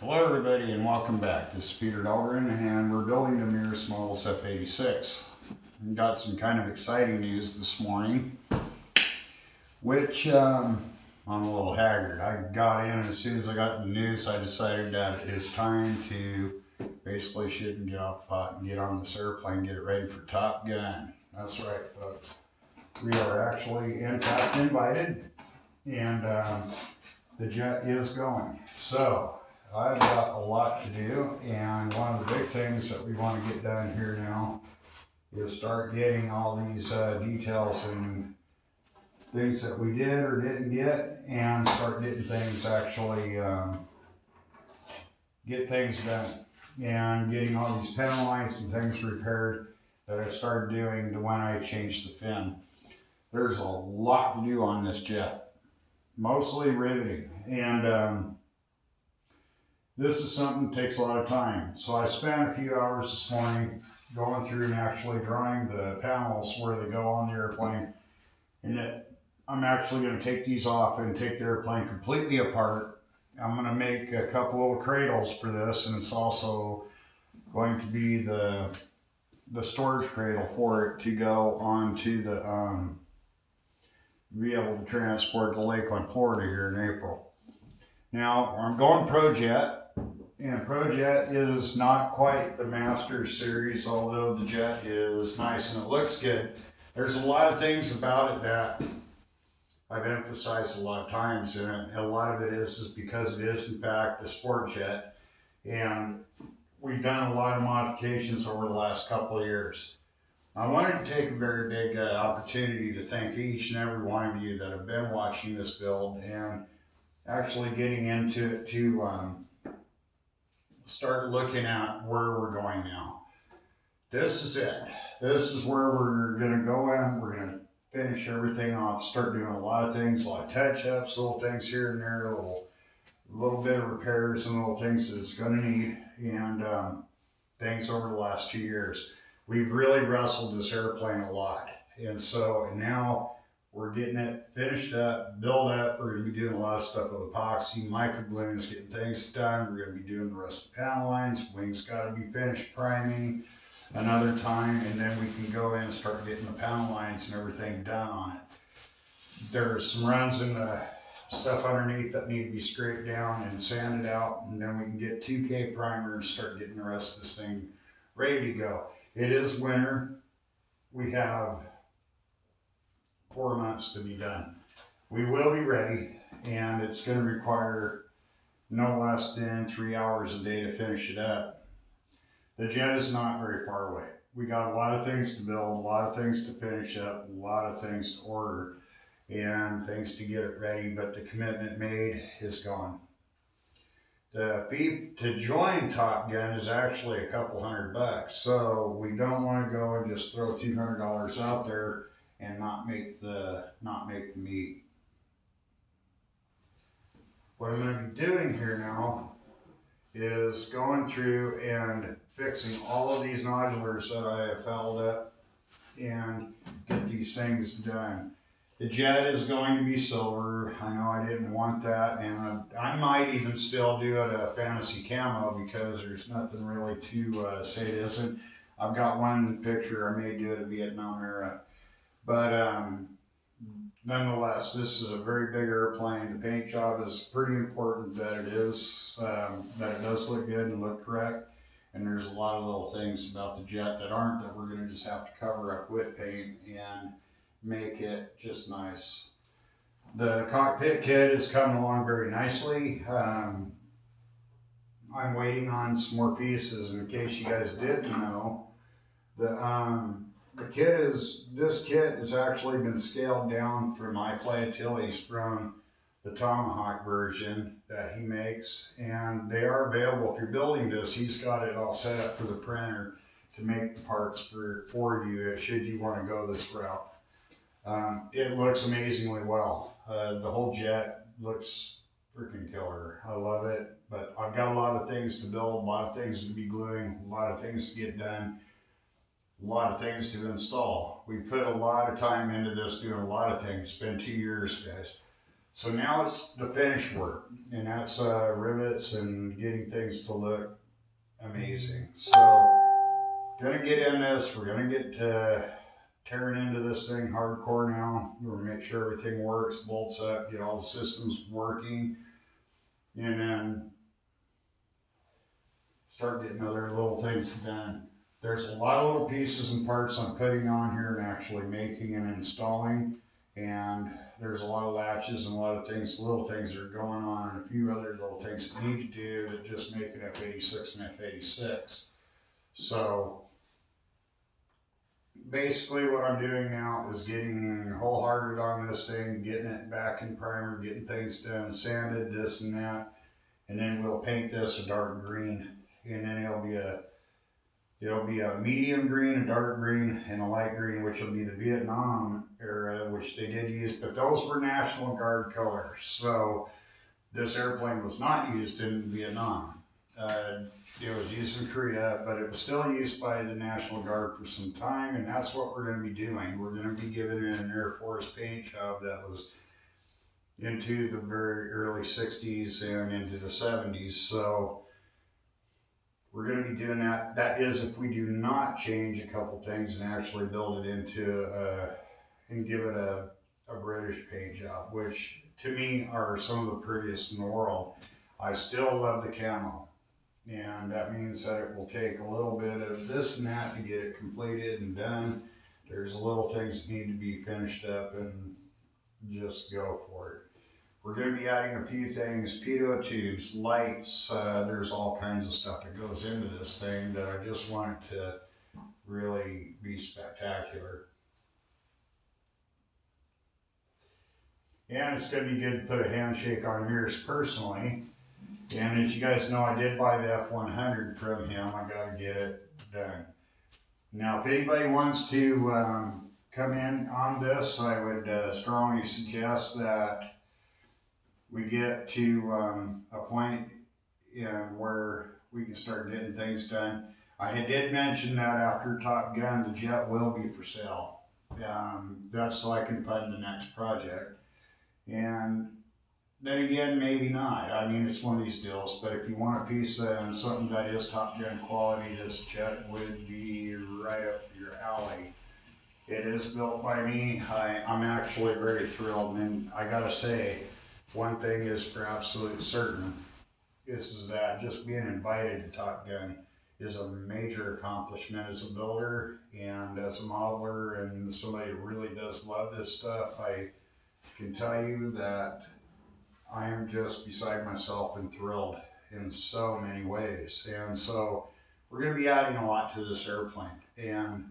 Hello everybody and welcome back. This is Peter Dahlgren and we're building the Mears Models F86. We got some kind of exciting news this morning, which I'm a little haggard. I got in and as soon as I got the news I decided that it's time to basically shoot and get off the pot and get on this airplane, get it ready for Top Gun. That's right folks. We are actually in fact invited and the jet is going. So I've got a lot to do, and one of the big things that we want to get done here now is start getting all these details and things that we did or didn't get, and start getting things actually, get things done, and getting all these panel lights and things repaired that I started doing to when I changed the fin. There's a lot to do on this jet, mostly riveting, and this is something that takes a lot of time. So I spent a few hours this morning going through and actually drawing the panels where they go on the airplane. And I'm actually going to take these off and take the airplane completely apart. I'm going to make a couple little cradles for this, and it's also going to be the storage cradle for it to go onto the, be able to transport to Lakeland, Florida here in April. Now I'm going ProJet. And ProJet is not quite the Master series, although the jet is nice and it looks good. There's a lot of things about it that I've emphasized a lot of times, and a lot of it is because it is in fact a sport jet. And we've done a lot of modifications over the last couple of years. I wanted to take a very big opportunity to thank each and every one of you that have been watching this build and actually getting into it to start looking at where we're going now. This is it. This is where we're going to go in. We're going to finish everything off, start doing a lot of things, a lot of touch-ups, little things here and there, little bit of repairs and little things that it's going to need, and things over the last 2 years. We've really wrestled this airplane a lot, and now we're getting it finished up, built up. We're going to be doing a lot of stuff with epoxy, microbloons, getting things done. We're going to be doing the rest of the panel lines. Wings got to be finished priming another time, and then we can go in and start getting the panel lines and everything done on it. There's some runs in the stuff underneath that need to be scraped down and sanded out, and then we can get 2K primer and start getting the rest of this thing ready to go. It is winter. We have 4 months to be done. We will be ready, and it's going to require no less than 3 hours a day to finish it up. The jet is not very far away. We got a lot of things to build, a lot of things to finish up, a lot of things to order, and things to get it ready, but the commitment made is gone. The fee to join Top Gun is actually a couple $100, so we don't want to go and just throw $200 out there and not make the meet. What I'm going to be doing here now is going through and fixing all of these nodulars that I have fouled up and get these things done. The jet is going to be silver. I know I didn't want that, and I might even still do it a fantasy camo because there's nothing really to say it isn't. I've got one picture I may do it a Vietnam era. But nonetheless, this is a very big airplane. The paint job is pretty important that it is, that it does look good and look correct. And there's a lot of little things about the jet that aren't, that we're going to just have to cover up with paint and make it just nice. The cockpit kit is coming along very nicely. I'm waiting on some more pieces. In case you guys didn't know, this kit has actually been scaled down for my Flyatilis from the Tomahawk version that he makes, and they are available. If you're building this, he's got it all set up for the printer to make the parts for you should you want to go this route. It looks amazingly well. The whole jet looks freaking killer. I love it, but I've got a lot of things to build, a lot of things to be gluing, a lot of things to get done, a lot of things to install. We put a lot of time into this, doing a lot of things. It's been 2 years, guys. So now it's the finish work, and that's rivets and getting things to look amazing. So gonna get in this. We're gonna get tearing into this thing hardcore now. We're gonna make sure everything works, bolts up, get all the systems working, and then start getting other little things done. There's a lot of little pieces and parts I'm putting on here and actually making and installing, and there's a lot of latches and a lot of things, little things that are going on, and a few other little things that need to do to just make an F86 and F86. So basically what I'm doing now is getting wholehearted on this thing, getting it back in primer, getting things done, sanded, this and that, and then we'll paint this a dark green, and then it'll be a medium green, a dark green, and a light green, which will be the Vietnam era, which they did use, but those were National Guard colors. So this airplane was not used in Vietnam. It was used in Korea, but it was still used by the National Guard for some time, and that's what we're going to be doing. We're going to be giving it an Air Force paint job that was into the very early 60s and into the 70s. So we're going to be doing that. That is if we do not change a couple things and actually build it into and give it a British paint job, which to me are some of the prettiest in the world. I still love the camo, and that means that it will take a little bit of this and that to get it completed and done. There's little things that need to be finished up, and just go for it. We're going to be adding a few things, pitot tubes, lights, there's all kinds of stuff that goes into this thing that I just want it to really be spectacular. And it's going to be good to put a handshake on Mears personally. And as you guys know, I did buy the F100 from him. I got to get it done. Now, if anybody wants to come in on this, I would strongly suggest that we get to a point where we can start getting things done. I did mention that after Top Gun, the jet will be for sale. That's so I can fund the next project. And then again, maybe not. I mean, it's one of these deals, but if you want a piece of something that is Top Gun quality, this jet would be right up your alley. It is built by me. I'm actually very thrilled, and I gotta say, one thing is for absolute certain, is that just being invited to Top Gun is a major accomplishment as a builder and as a modeler, and somebody who really does love this stuff. I can tell you that I am just beside myself and thrilled in so many ways. And so we're going to be adding a lot to this airplane, and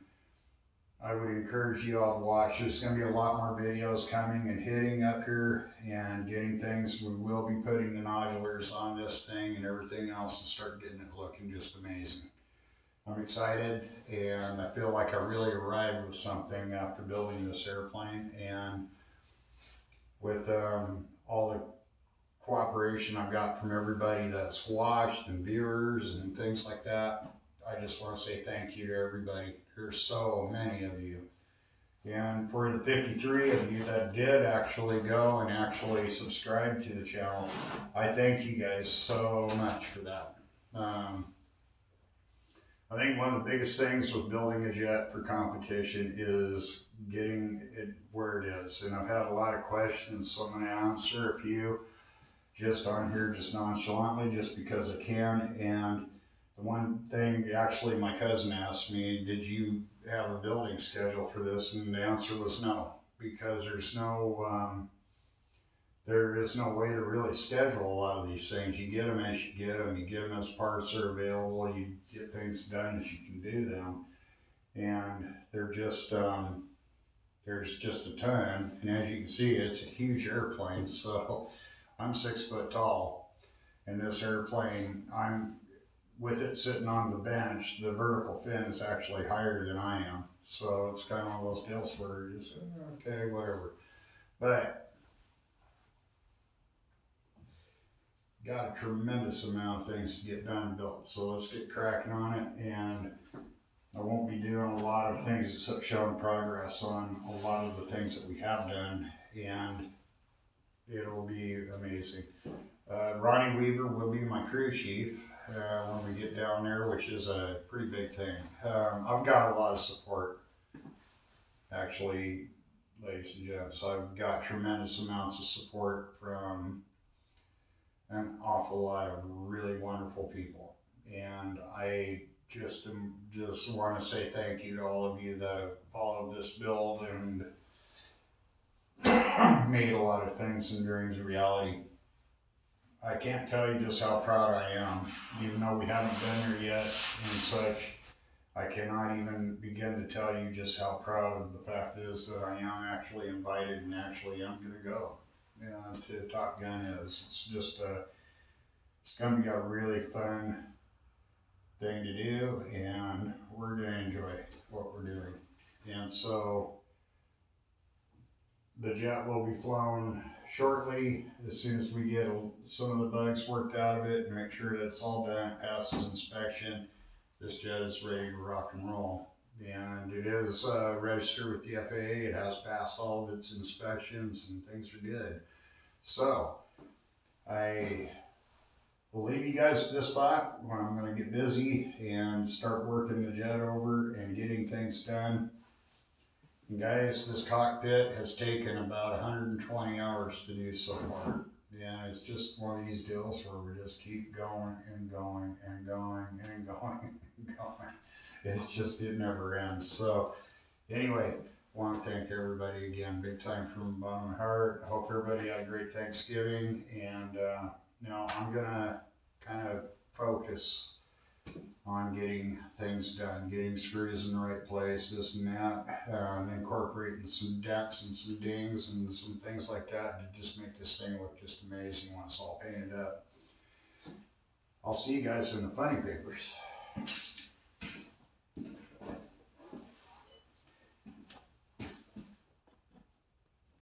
I would encourage you all to watch. There's going to be a lot more videos coming and hitting up here and getting things. We will be putting the nodulars on this thing and everything else and start getting it looking just amazing. I'm excited, and I feel like I really arrived with something after building this airplane, and with all the cooperation I've got from everybody that's watched and viewers and things like that. I just want to say thank you to everybody. There's so many of you. And for the 53 of you that did actually go and actually subscribe to the channel, I thank you guys so much for that. I think one of the biggest things with building a jet for competition is getting it where it is. And I've had a lot of questions, so I'm going to answer a few just on here, just nonchalantly, just because I can. And the one thing, actually, my cousin asked me, did you have a building schedule for this? And the answer was no, because there is no way to really schedule a lot of these things. You get them as you get them. You get them as parts are available. You get things done as you can do them. And they're just, there's just a ton. And as you can see, it's a huge airplane. So I'm 6 foot tall. And this airplane, with it sitting on the bench, the vertical fin is actually higher than I am. So it's kind of one of those deals where you just, okay, whatever. But got a tremendous amount of things to get done and built. So let's get cracking on it. And I won't be doing a lot of things except showing progress on a lot of the things that we have done. And It'll be amazing. Ronnie Weaver will be my crew chief when we get down there, which is a pretty big thing. I've got a lot of support, actually, ladies and gents. I've got tremendous amounts of support from an awful lot of really wonderful people, and I just want to say thank you to all of you that have followed this build and made a lot of things and dreams a reality. I can't tell you just how proud I am, even though we haven't been there yet and such. I cannot even begin to tell you just how proud of the fact is that I am actually invited and actually am going to go to Top Gun. It's just it's going to be a really fun thing to do, and we're going to enjoy what we're doing. And so the jet will be flown shortly as soon as we get some of the bugs worked out of it and make sure that it's all done, passes inspection. This jet is ready to rock and roll. And it is registered with the FAA. It has passed all of its inspections and things are good. So I will leave you guys at this thought when I'm going to get busy and start working the jet over and getting things done. And guys, this cockpit has taken about 120 hours to do so far. Yeah, it's just one of these deals where we just keep going and going and going and going and going. It's just, it never ends. So anyway, I want to thank everybody again, big time from the bottom of my heart. I hope everybody had a great Thanksgiving. And now I'm going to kind of focus on getting things done, getting screws in the right place, this and that, and incorporating some dents and some dings and some things like that to just make this thing look just amazing when it's all painted up. I'll see you guys in the funny papers.